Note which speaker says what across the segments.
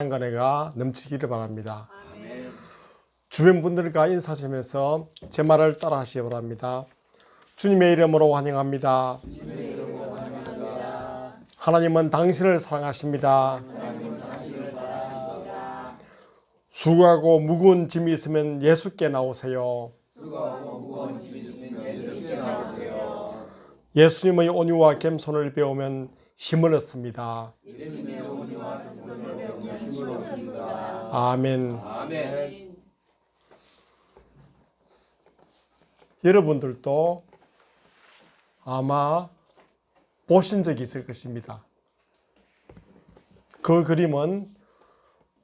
Speaker 1: 은혜가 넘치기를 바랍니다. 주변 분들과 인사하시면서 제 말을 따라 하시기 바랍니다. 주님의 이름으로 환영합니다. 하나님은 당신을 사랑하십니다. 수고하고 무거운 짐이 있으면 예수께 나오세요. 예수님의 온유와 겸손을 배우면 힘을 얻습니다. 아멘. 여러분들도 아마 보신 적이 있을 것입니다. 그 그림은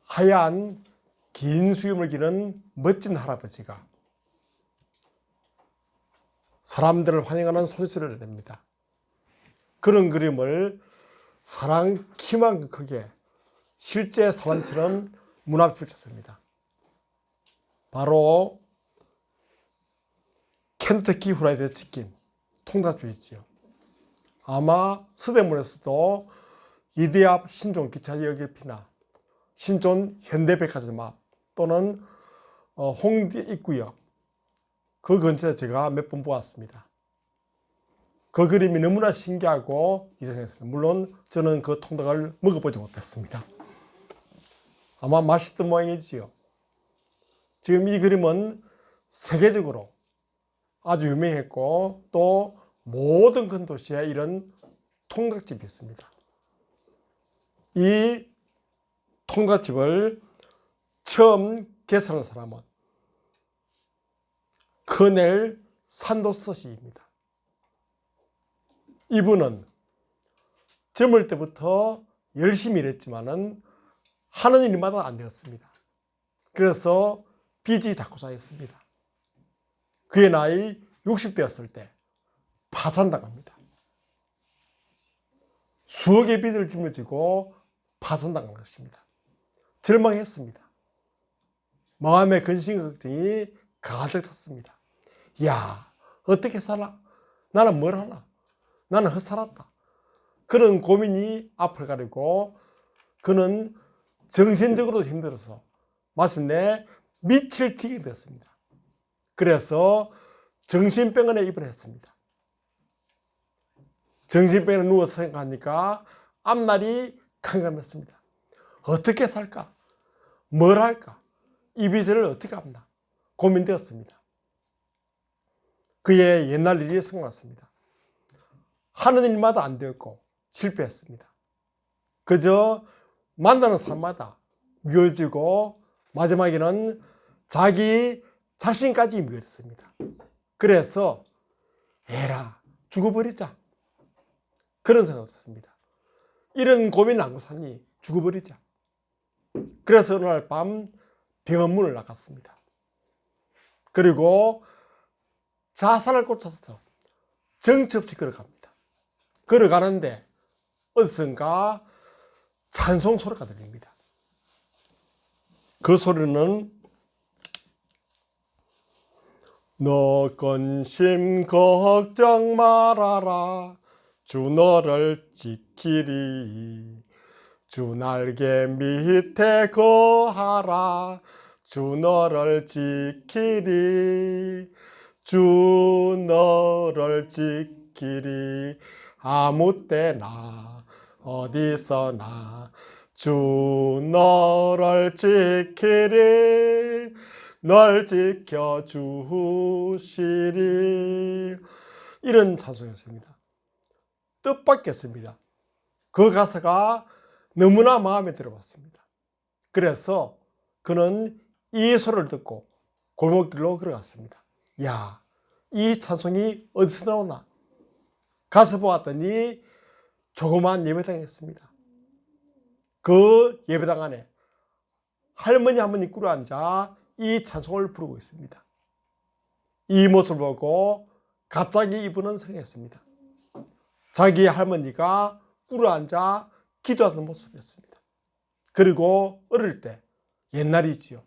Speaker 1: 하얀 긴 수염을 기른 멋진 할아버지가 사람들을 환영하는 손소리를 냅니다. 그런 그림을 사람 키만큼 크게 실제 사람처럼 문 앞에 붙였습니다. 바로 켄터키 후라이드 치킨 통닭집이지요. 아마 서대문에서도 이대 앞 신촌 기차역 옆이나 신촌 현대백화점 앞 또는 홍대 입구역 그 근처에 제가 몇 번 보았습니다. 그 그림이 너무나 신기하고 이상했습니다. 물론 저는 그 통닭을 먹어보지 못했습니다. 아마 맛있던 모양이지요. 지금 이 그림은 세계적으로 아주 유명했고 또 모든 큰 도시에 이런 통닭집이 있습니다. 이 통닭집을 처음 개설한 사람은 커넬 산도서시입니다. 이분은 젊을 때부터 열심히 일했지만은 하는 일마다 안 되었습니다. 그래서 빚이 자꾸 쌓였습니다. 그의 나이 60대였을 때 파산당합니다. 수억의 빚을 짊어지고 파산당한 것입니다. 절망했습니다. 마음의 근심과 걱정이 가득 찼습니다. 야, 어떻게 살아? 나는 뭘 하나? 나는 헛살았다. 그런 고민이 앞을 가리고 그는 정신적으로도 힘들어서 마침내 미칠 지경이 되었습니다. 그래서 정신병원에 입원했습니다. 정신병원에 누워서 생각하니까 앞날이 캄캄했습니다. 어떻게 살까? 뭘 할까? 이 빚을 어떻게 합나? 고민되었습니다. 그의 옛날 일이 생각났습니다. 하는 일마다 안 되었고 실패했습니다. 그저 만나는 사람마다 미워지고 마지막에는 자기 자신까지 미워졌습니다. 그래서 에라 죽어버리자 그런 생각을 했습니다. 이런 고민을 안고 사니 죽어버리자. 그래서 어느 날 밤 병원문을 나갔습니다. 그리고 자살을 꽂혀서 정처 없이 걸어갑니다. 걸어가는데 어디선가 찬송 소리가 들립니다. 그 소리는 너 근심 걱정 말아라 주 너를 지키리 주 날개 밑에 거하라 주 너를 지키리 주 너를 지키리 아무 때나 어디서나 주 너를 지키리 널 지켜주시리 이런 찬송이었습니다. 뜻밖이었습니다. 그 가사가 너무나 마음에 들어왔습니다. 그래서 그는 이 소리를 듣고 골목길로 걸어갔습니다. 야, 이 찬송이 어디서 나오나? 가서 보았더니 조그마한 예배당이었습니다. 그 예배당 안에 할머니 한 분이 꿇어앉아 이 찬송을 부르고 있습니다. 이 모습을 보고 갑자기 이분은 생각했습니다. 자기 할머니가 꿇어앉아 기도하는 모습이었습니다. 그리고 어릴 때 옛날이지요.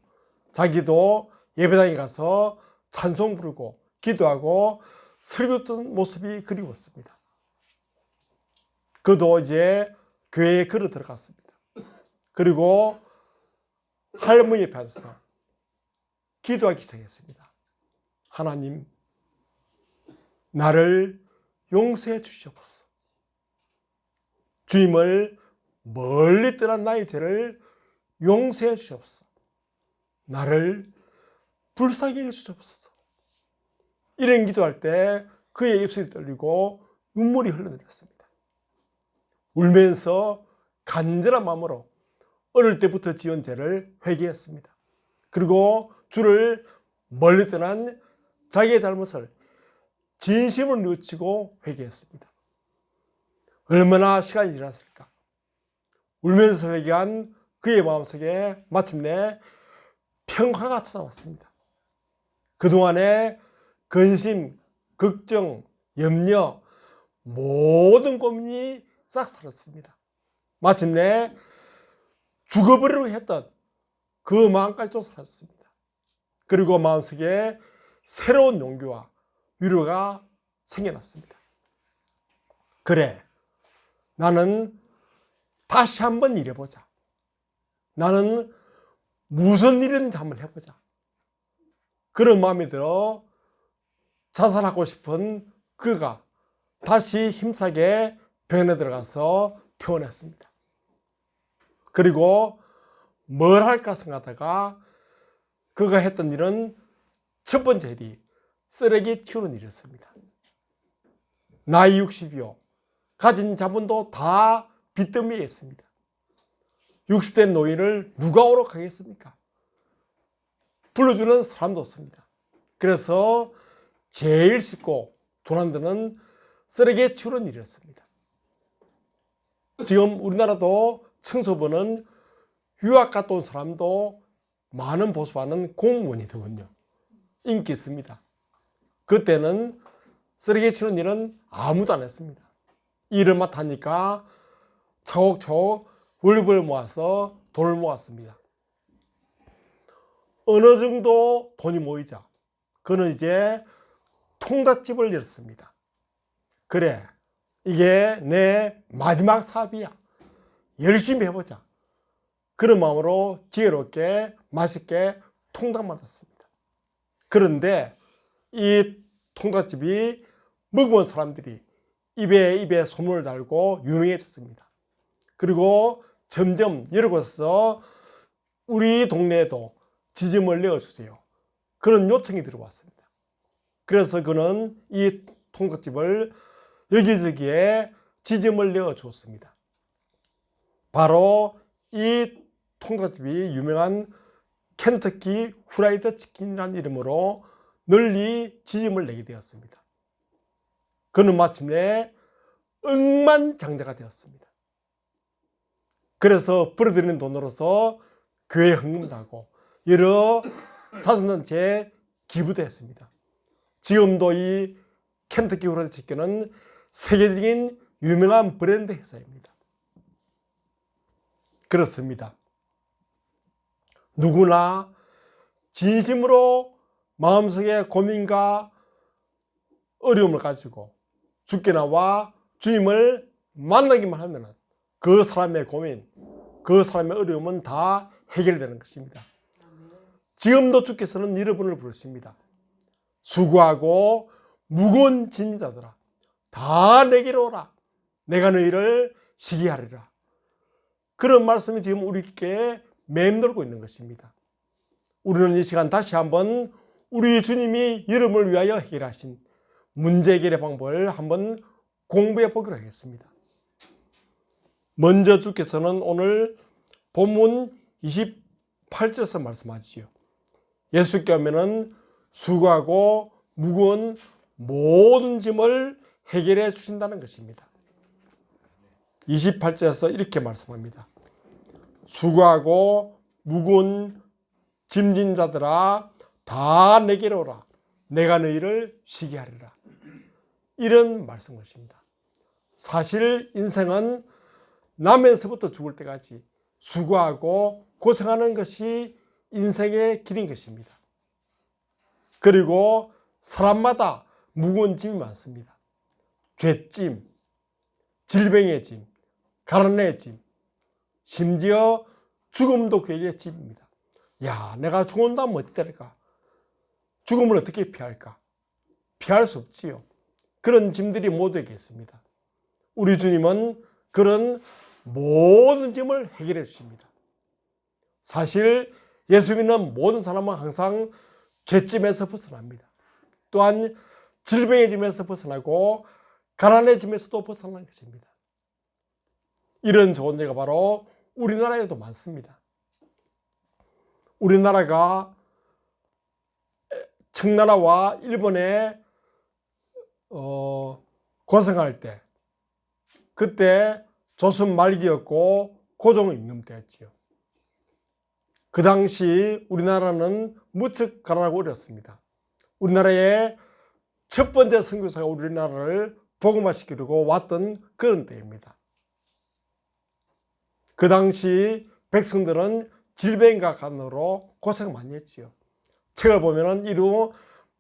Speaker 1: 자기도 예배당에 가서 찬송 부르고 기도하고 설교 듣는 모습이 그리웠습니다. 그도 이제 교회에 걸어 들어갔습니다. 그리고 할머니 옆에 앉아서 기도하기 시작했습니다. 하나님, 나를 용서해 주시옵소서. 주님을 멀리 떠난 나의 죄를 용서해 주시옵소서. 나를 불쌍히 해 주시옵소서. 이런 기도할 때 그의 입술이 떨리고 눈물이 흘러내렸습니다. 울면서 간절한 마음으로 어릴 때부터 지은 죄를 회개했습니다. 그리고 주를 멀리 떠난 자기의 잘못을 진심으로 뉘우치고 회개했습니다. 얼마나 시간이 지났을까? 울면서 회개한 그의 마음속에 마침내 평화가 찾아왔습니다. 그동안의 근심, 걱정, 염려, 모든 고민이 싹 사라졌습니다. 마침내 죽어버리려고 했던 그 마음까지도 사라졌습니다. 그리고 마음속에 새로운 용기와 위로가 생겨났습니다. 그래, 나는 다시 한번 일해보자. 나는 무슨 일이든지 한번 해보자. 그런 마음이 들어 자살하고 싶은 그가 다시 힘차게 병원에 들어가서 퇴원했습니다. 그리고 뭘 할까 생각하다가 그가 했던 일은 첫 번째 일이 쓰레기 치우는 일이었습니다. 나이 60이요. 가진 자본도 다 빚더미에 있습니다. 60대 노인을 누가 오러 가겠습니까? 불러주는 사람도 없습니다. 그래서 제일 쉽고 돈 안 드는 쓰레기 치우는 일이었습니다. 지금 우리나라도 청소부는 유학 갔다 온 사람도 많은 보수받는 공무원이더군요. 인기 있습니다. 그때는 쓰레기 치우는 일은 아무도 안 했습니다. 일을 맡으니까 차곡차곡 월급을 모아서 돈을 모았습니다. 어느 정도 돈이 모이자 그는 이제 통닭집을 열었습니다. 그래, 이게 내 마지막 사업이야. 열심히 해보자. 그런 마음으로 지혜롭게 맛있게 통닭 만들었습니다. 그런데 이 통닭집이 먹어본 사람들이 입에 소문을 달고 유명해졌습니다. 그리고 점점 여러 곳에서 우리 동네에도 지점을 내어주세요. 그런 요청이 들어왔습니다. 그래서 그는 이 통닭집을 여기저기에 지점을 내어주었습니다. 바로 이 통닭집이 유명한 켄터키 후라이드 치킨이라는 이름으로 널리 지점을 내게 되었습니다. 그는 마침내 억만장자가 되었습니다. 그래서 벌어들이는 돈으로서 교회 헌금도 하고 여러 자선단체에 기부도 했습니다. 지금도 이 켄터키 후라이드 치킨은 세계적인 유명한 브랜드 회사입니다. 그렇습니다. 누구나 진심으로 마음속에 고민과 어려움을 가지고 주께 나와 주님을 만나기만 하면 그 사람의 고민, 그 사람의 어려움은 다 해결되는 것입니다. 지금도 주께서는 여러분을 부르십니다. 수고하고 무거운 짐진 자들아 다 내게로 오라. 내가 너희를 쉬게 하리라. 그런 말씀이 지금 우리께 맴돌고 있는 것입니다. 우리는 이 시간 다시 한번 우리 주님이 여러분을 위하여 해결하신 문제 해결의 방법을 한번 공부해 보기로 하겠습니다. 먼저 주께서는 오늘 본문 28절에서 말씀하시죠. 예수께 오면은 수고하고 무거운 모든 짐을 해결해 주신다는 것입니다. 28절에서 이렇게 말씀합니다. 수고하고 무거운 짐진 자들아 다 내게로 오라. 내가 너희를 쉬게 하리라. 이런 말씀 것입니다. 사실 인생은 나면서부터 죽을 때까지 수고하고 고생하는 것이 인생의 길인 것입니다. 그리고 사람마다 무거운 짐이 많습니다. 죄짐, 질병의 짐, 가난의 짐, 심지어 죽음도 그에게 짐입니다. 야, 내가 죽는다면 어떻게 될까? 죽음을 어떻게 피할까? 피할 수 없지요. 그런 짐들이 모두에게 있습니다. 우리 주님은 그런 모든 짐을 해결해 주십니다. 사실 예수 믿는 모든 사람은 항상 죄짐에서 벗어납니다. 또한 질병의 짐에서 벗어나고 가난의 짐에서도 벗어나는 것입니다. 이런 좋은 예가 바로 우리나라에도 많습니다. 우리나라가 청나라와 일본에 고생할 때, 그때 조선 말기였고 고종 임금 때였지요. 그 당시 우리나라는 무척 가난하고 어려웠습니다. 우리나라의 첫 번째 선교사가 우리나라를 복음화시키려고 왔던 그런 때입니다. 그 당시 백성들은 질병과 가난으로 고생 많이 했지요. 책을 보면은 이루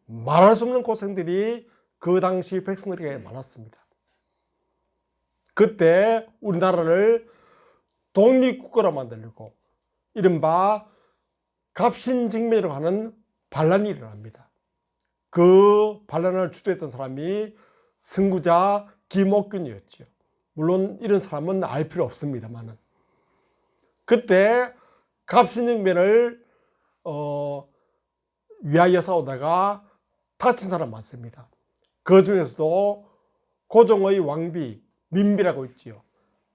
Speaker 1: 말할 수 없는 고생들이 그 당시 백성들에게 많았습니다. 그때 우리나라를 독립국가로 만들려고 이른바 갑신정변이라고 하는 반란이 일어납니다. 그 반란을 주도했던 사람이 선구자 김옥균이었지요. 물론 이런 사람은 알 필요 없습니다만은. 그때 갑신정변을 위하여 싸우다가 다친 사람 많습니다. 그 중에서도 고종의 왕비 민비라고 있지요.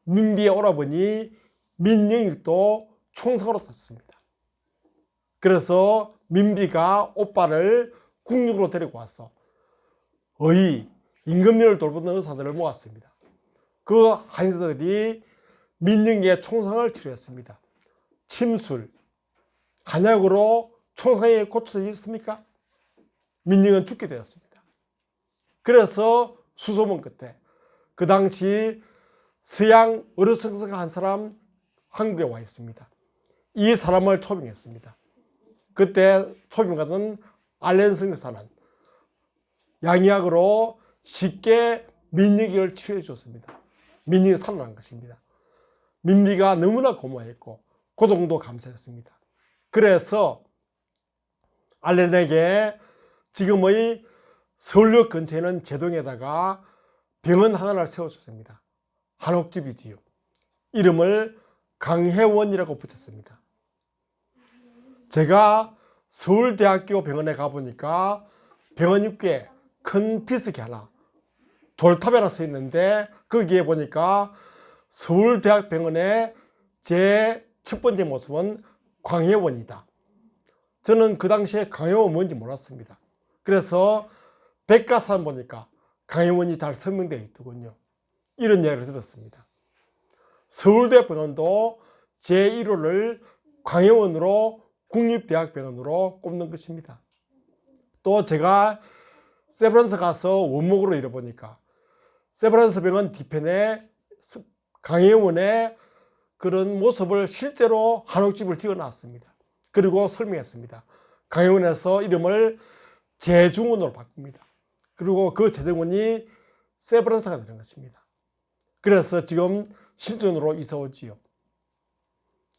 Speaker 1: 민비의 오라버니 민영익도 총상으로 탔습니다. 그래서 민비가 오빠를 국육으로 데리고 와서 임금님을 돌보는 의사들을 모았습니다. 그 한의사들이 민영익의 총상을 치료했습니다. 침술, 한약으로 총상이 고쳐졌습니까? 민영은 죽게 되었습니다. 그래서 수소문 끝에 그 당시 서양 의료선생가 한 사람 한국에 와 있습니다. 이 사람을 초빙했습니다. 그때 초빙하던 알렌 선교사는 양의학으로 쉽게 민영익을 치료해 줬습니다. 민영이 살아난 것입니다. 민비가 너무나 고마워했고 고종도 감사했습니다. 그래서 알렌에게 지금의 서울역 근처에 있는 제동에다가 병원 하나를 세워줬습니다. 한옥집이지요. 이름을 강혜원이라고 붙였습니다. 제가 서울대학교 병원에 가보니까 병원 입구에 큰 비석이 하나, 돌탑이 하나 서 있는데 거기에 보니까 서울대학병원의 제 첫 번째 모습은 강혜원이다. 저는 그 당시에 강혜원 뭔지 몰랐습니다. 그래서 백과사전 보니까 강혜원이 잘 설명되어 있더군요. 이런 이야기를 들었습니다. 서울대병원도 제1호를 강혜원으로 국립대학병원으로 꼽는 것입니다. 또 제가 세브란스 가서 원목으로 잃어보니까 세브란스 병원 뒤편에 강혜원의 그런 모습을 실제로 한옥집을 지어 놨습니다. 그리고 설명했습니다. 강혜원에서 이름을 제중원으로 바꿉니다. 그리고 그 제중원이 세브란스가 되는 것입니다. 그래서 지금 신촌으로 이사 오지요.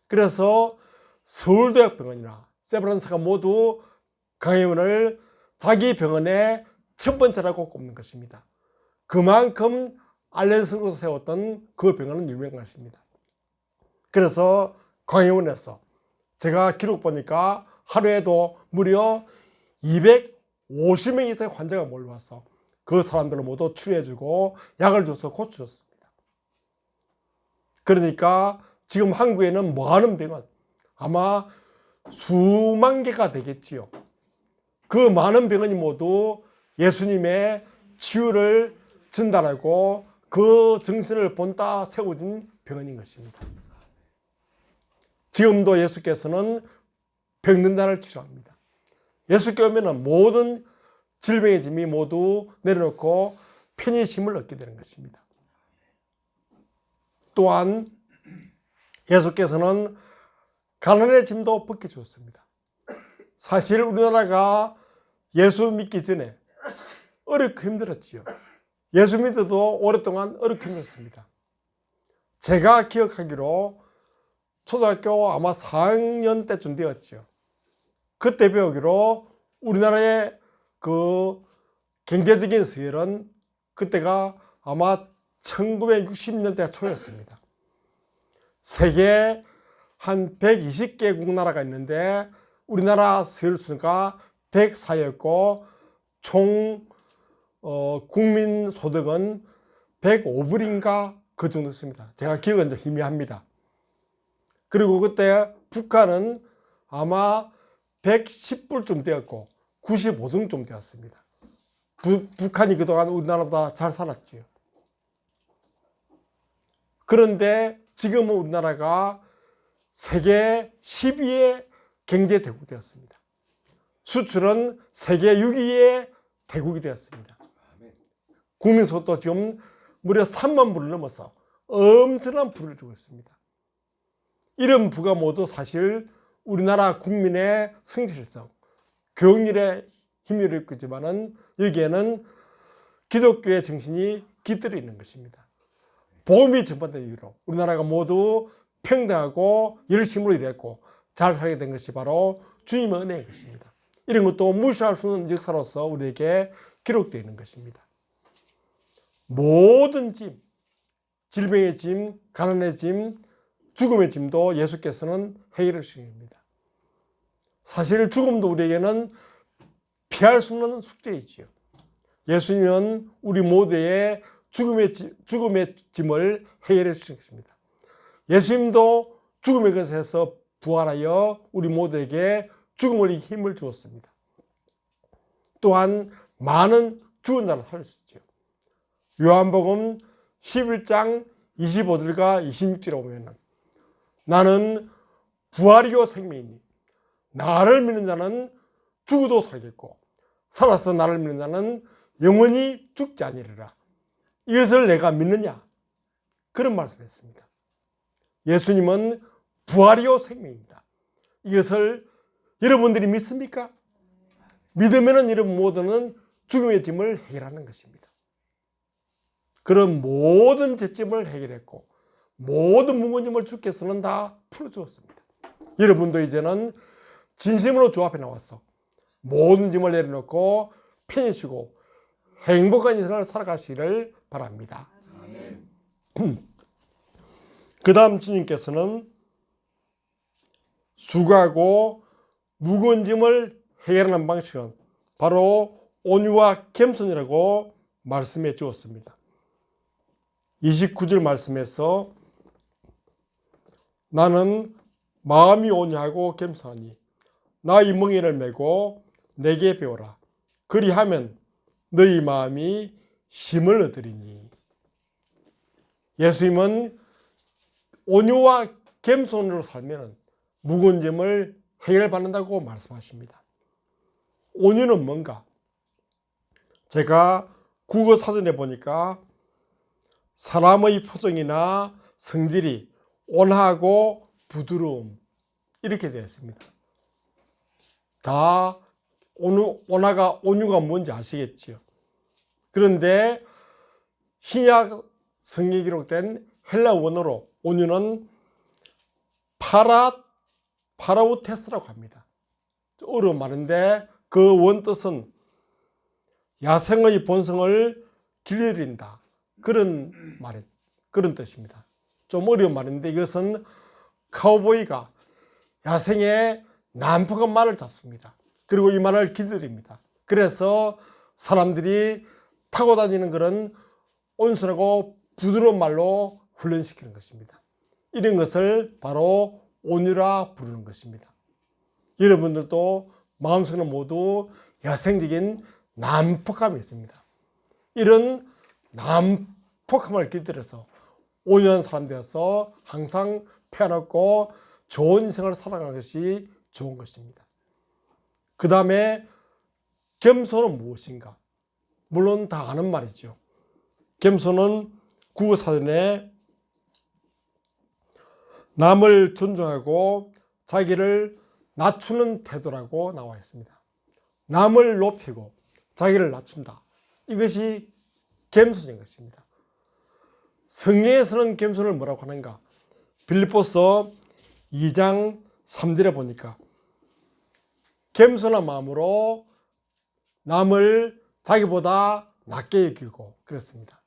Speaker 1: 그래서 서울대학병원이나 세브란스가 모두 강혜원을 자기 병원의 첫 번째라고 꼽는 것입니다. 그만큼 알렌 선교사가 세웠던 그 병원은 유명한 것입니다. 그래서 강혜원에서 제가 기록 보니까 하루에도 무려 250명 이상의 환자가 몰려와서 그 사람들을 모두 치료해주고 약을 줘서 고쳐줬습니다. 그러니까 지금 한국에는 많은 병원, 아마 수만 개가 되겠지요. 그 많은 병원이 모두 예수님의 치유를 전달하고 그 정신을 본따 세워진 병원인 것입니다. 지금도 예수께서는 병든 자를 치료합니다. 예수께 오면 모든 질병의 짐이 모두 내려놓고 편히 쉼을 얻게 되는 것입니다. 또한 예수께서는 가난의 짐도 벗겨주었습니다. 사실 우리나라가 예수 믿기 전에 어렵고 힘들었지요. 예수 믿어도 오랫동안 어렵게 힘들었습니다. 제가 기억하기로 초등학교 아마 4학년 때쯤 되었죠. 그때 배우기로 우리나라의 그 경제적인 서열은 그때가 아마 1960년대 초였습니다. 세계 한 120개국 나라가 있는데 우리나라 서열 순위가 104였고 총 국민 소득은 105불인가 그 정도였습니다. 제가 기억은 좀 희미합니다. 그리고 그때 북한은 아마 110불쯤 되었고 95등쯤 되었습니다. 북한이 그동안 우리나라보다 잘 살았죠. 그런데 지금은 우리나라가 세계 10위의 경제 대국이 되었습니다. 수출은 세계 6위의 대국이 되었습니다. 국민 소득도 지금 무려 3만 불을 넘어서 엄청난 부를 이루고 있습니다. 이런 부가 모두 사실 우리나라 국민의 성실성, 교육열에 힘을 잃고 있지만은 여기에는 기독교의 정신이 깃들어 있는 것입니다. 복음이 전파된 이유로 우리나라가 모두 평등하고 열심으로 일했고 잘 살게 된 것이 바로 주님의 은혜인 것입니다. 이런 것도 무시할 수 없는 역사로서 우리에게 기록되어 있는 것입니다. 모든 짐, 질병의 짐, 가난의 짐, 죽음의 짐도 예수께서는 해결해 주신 겁니다. 사실 죽음도 우리에게는 피할 수 없는 숙제이지요. 예수님은 우리 모두의 죽음의 짐을 해결해 주신 것입니다. 예수님도 죽음의 것에서 부활하여 우리 모두에게 죽음을 이기는 힘을 주었습니다. 또한 많은 죽은 자를 살렸었죠. 요한복음 11장 25절과 26절에 보면 나는 부활이요 생명이니 나를 믿는 자는 죽어도 살겠고 살아서 나를 믿는 자는 영원히 죽지 아니리라. 이것을 내가 믿느냐? 그런 말씀을 했습니다. 예수님은 부활이요 생명입니다. 이것을 여러분들이 믿습니까? 믿으면 여러분 모두는 죽음의 짐을 해결하는 것입니다. 그런 모든 죄짐을 해결했고 모든 무거운 주께서는 다 풀어주었습니다. 여러분도 이제는 진심으로 주 앞에 나와서 모든 짐을 내려놓고 편히 쉬고 행복한 인생을 살아가시기를 바랍니다. 그 다음 주님께서는 수고하고 무거운 짐을 해결하는 방식은 바로 온유와 겸손이라고 말씀해 주었습니다. 29절 말씀에서 나는 마음이 온유하고 겸손하니 나의 멍에를 메고 내게 배우라. 그리하면 너희 마음이 힘을 얻으리니. 예수님은 온유와 겸손으로 살면 무거운 짐을 해결받는다고 말씀하십니다. 온유는 뭔가? 제가 국어 사전에 보니까 사람의 표정이나 성질이 온화하고 부드러움 이렇게 되어 있습니다. 다 온유가 뭔지 아시겠죠? 그런데 신약 성경에 기록된 헬라 원어로 온유는 파라우테스라고 합니다. 어려운 말인데 그 원뜻은 야생의 본성을 길들인다. 그런 뜻입니다. 좀 어려운 말인데 이것은 카우보이가 야생의 난폭한 말을 잡습니다. 그리고 이 말을 길들입니다. 그래서 사람들이 타고 다니는 그런 온순하고 부드러운 말로 훈련시키는 것입니다. 이런 것을 바로 온유라 부르는 것입니다. 여러분들도 마음속에는 모두 야생적인 난폭함이 있습니다. 이런 난폭함을 길들여서 온유한 사람 되어서 항상 편안하고 좋은 인생을 살아가는 것이 좋은 것입니다. 그 다음에 겸손은 무엇인가? 물론 다 아는 말이죠. 겸손은 국어사전에 남을 존중하고 자기를 낮추는 태도라고 나와 있습니다. 남을 높이고 자기를 낮춘다. 이것이 겸손인 것입니다. 성경에서는 겸손을 뭐라고 하는가? 빌립보서 2장 3절에 보니까 겸손한 마음으로 남을 자기보다 낮게 여기고 그렇습니다.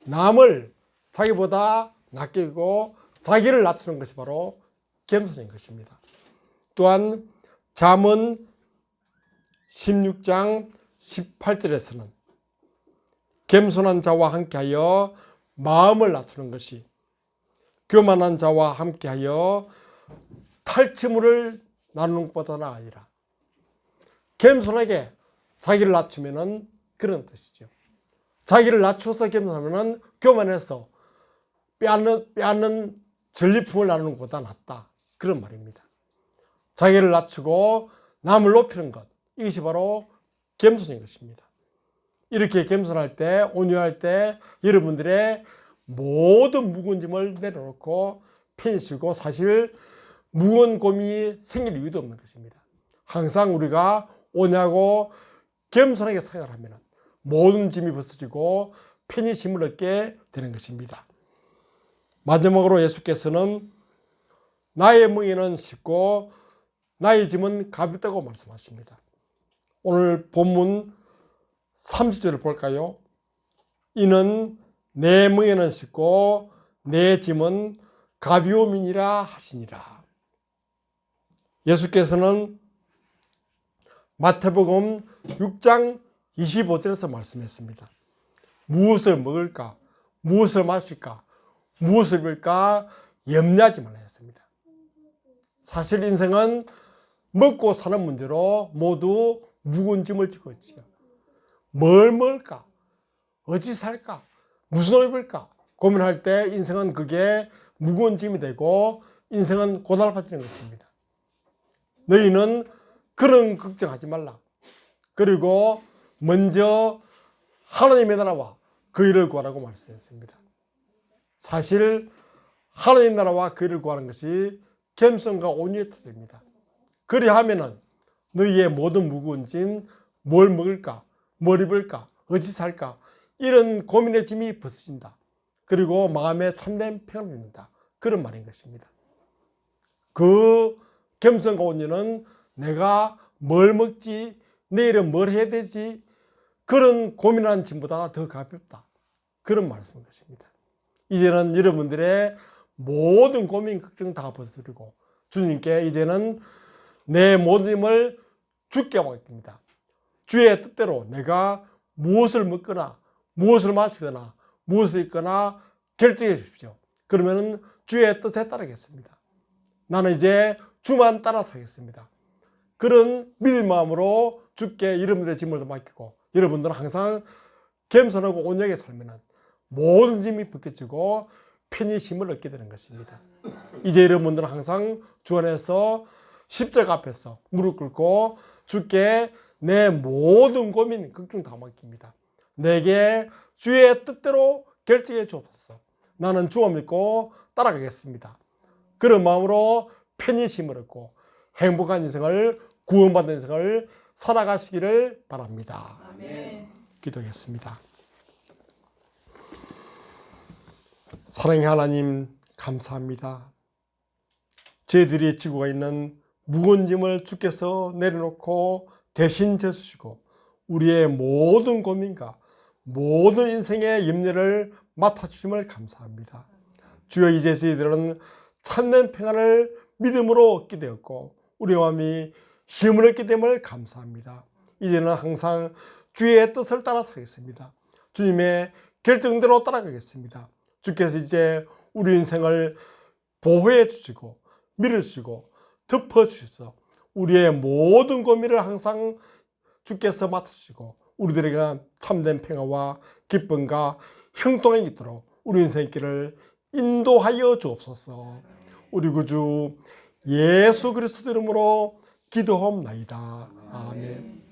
Speaker 1: 남을 자기보다 낮게 여기고 자기를 낮추는 것이 바로 겸손인 것입니다. 또한 잠언 16장 18절에서는 겸손한 자와 함께하여 마음을 낮추는 것이 교만한 자와 함께하여 탈취물을 나누는 것보다 나으리라. 겸손하게 자기를 낮추면은 그런 뜻이죠. 자기를 낮춰서 겸손하면은 교만해서 빼앗는 전리품을 나누는 것보다 낫다. 그런 말입니다. 자기를 낮추고 남을 높이는 것, 이것이 바로 겸손인 것입니다. 이렇게 겸손할 때, 온유할 때 여러분들의 모든 무거운 짐을 내려놓고 편히 쉬고 사실 무거운 고민이 생길 이유도 없는 것입니다. 항상 우리가 온유하고 겸손하게 생활하면 모든 짐이 벗어지고 편히 쉼을 얻게 되는 것입니다. 마지막으로 예수께서는 나의 멍에는 쉽고 나의 짐은 가볍다고 말씀하십니다. 오늘 본문 30절을 볼까요? 이는 내 멍에는 쉽고 내 짐은 가벼움이니라 하시니라. 예수께서는 마태복음 6장 25절에서 말씀했습니다. 무엇을 먹을까? 무엇을 마실까? 무엇을 입을까? 염려하지 말라 했습니다. 사실 인생은 먹고 사는 문제로 모두 무거운 짐을 지고 있죠. 뭘 먹을까? 어찌 살까? 무슨 옷 입을까? 고민할 때 인생은 그게 무거운 짐이 되고 인생은 고달파지는 것입니다. 너희는 그런 걱정하지 말라. 그리고 먼저 하나님의 나라와 그 일을 구하라고 말씀했습니다. 사실 하나님 나라와 그 일을 구하는 것이 겸손과 온유의 뜻입니다. 그리하면은 너희의 모든 무거운 짐, 뭘 먹을까, 뭘 입을까, 어찌 살까 이런 고민의 짐이 벗어진다. 그리고 마음에 참된 평안을 입는다. 그런 말인 것입니다. 그 겸손과 온유는 내가 뭘 먹지, 내일은 뭘 해야 되지 그런 고민하는 짐보다 더 가볍다. 그런 말씀인 것입니다. 이제는 여러분들의 모든 고민, 걱정 다 벗어버리고 주님께 이제는 내 모든 힘을 주께 맡깁니다. 주의 뜻대로 내가 무엇을 먹거나 무엇을 마시거나 무엇을 입거나 결정해 주십시오. 그러면 주의 뜻에 따르겠습니다. 나는 이제 주만 따라 사겠습니다. 그런 믿음의 마음으로 주께 여러분들의 짐을 맡기고 여러분들은 항상 겸손하고 온유하게 살면 모든 짐이 벗겨지고 편히 쉼을 얻게 되는 것입니다. 이제 여러분들은 항상 주 안에서 십자가 앞에서 무릎 꿇고 주께 내 모든 고민, 걱정 다 맡깁니다. 내게 주의 뜻대로 결정해 주옵소서. 나는 주を믿고 따라가겠습니다. 그런 마음으로 편히 쉼을 얻고 행복한 인생을, 구원받는 인생을 살아가시기를 바랍니다.
Speaker 2: 아멘.
Speaker 1: 기도하겠습니다. 사랑의 하나님 감사합니다. 저희들이 지고 있는 무거운 짐을 주께서 내려놓고 대신 져주시고 우리의 모든 고민과 모든 인생의 염려를 맡아주심을 감사합니다. 주여 이제 저희들은 참된 평안을 믿음으로 얻게 되었고 우리 마음이 쉼을 얻게 됨을 감사합니다. 이제는 항상 주의 뜻을 따라 살겠습니다. 주님의 결정대로 따라가겠습니다. 주께서 이제 우리 인생을 보호해 주시고 밀어주시고 덮어주셔서 우리의 모든 고민을 항상 주께서 맡아주시고 우리들에게 참된 평화와 기쁨과 형통이 있도록 우리 인생의 길을 인도하여 주옵소서. 우리 구주 예수 그리스도 이름으로 기도하옵나이다. 아멘.